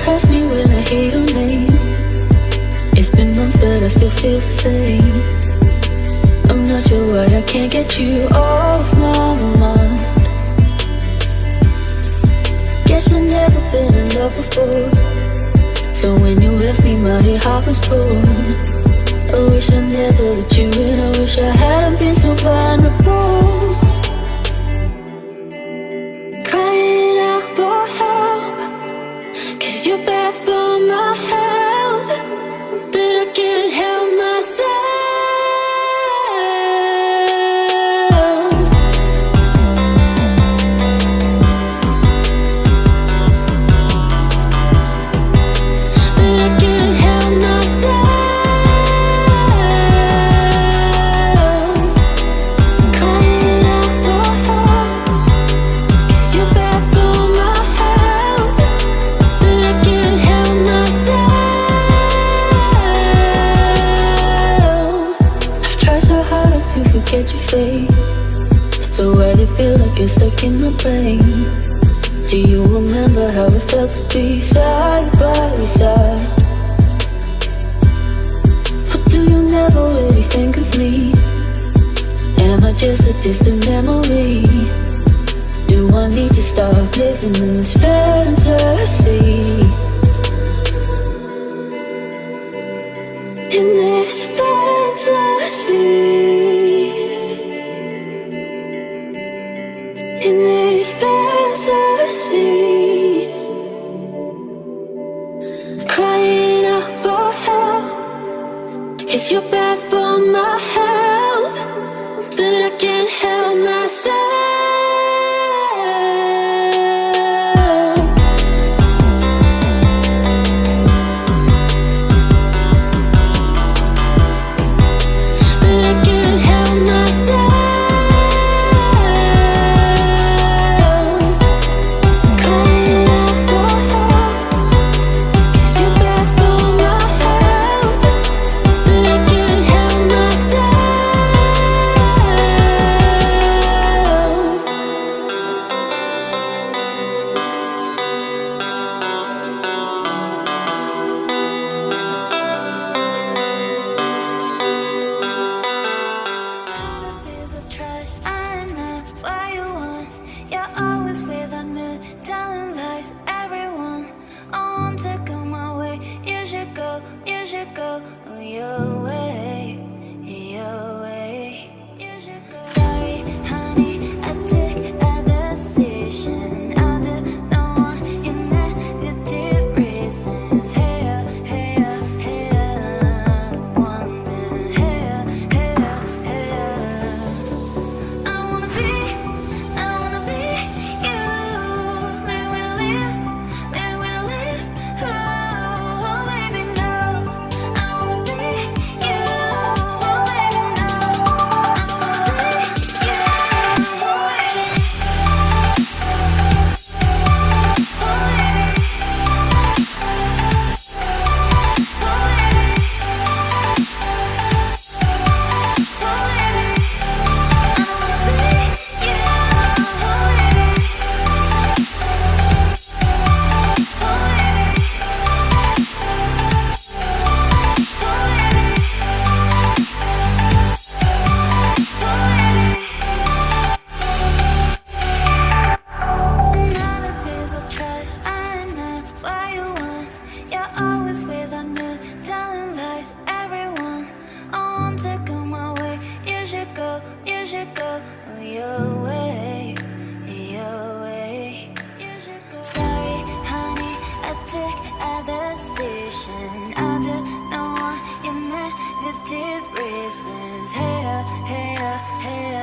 hurts me when I hear your name. It's been months but I still feel the same. I'm not sure why I can't get you off my mind. Guess I've never been in love before, so when you left me my heart was torn. I wish I never let you in, I wish I hadn't been so vulnerable. Crying out for help, 'cause you're bad for my health, but I can't help myself. But I can't help myself. Crying out for help, 'cause you're bad for my health, but I can't help myself. I've tried so hard to forget your face, so why does it feel like you're stuck in my brain? Do you remember how it felt to be side by side? Or do you never really think of me? Am I just a distant memory? Do I need to stop living in this fantasy? In this fantasy, in this fantasy, crying out for help, 'cause you're bad for my health, but I can't help myself. But I can't help myself. Crying out for help, 'cause you're bad for my health, but I can't help myself. Piece of trash, I know what you want. You're always without me, telling lies, everyone. I want to go my way. You should go your way, your way. You should go. Sorry, honey, I took a decision. I do not want your negative reasons. Hey, hey, hey, I don't want them. Hey, hey, hey. I wanna be you. May we live, oh baby no. I wanna be you, oh baby no. I wanna be you, oh baby. Another piece of trash, I know what you want. You're always without me, telling lies, everyone. I want to go my way. You should go your way, your way. You should go. Sorry, honey, I took a decision. I do not want your negative reasons. Hey, hey, hey.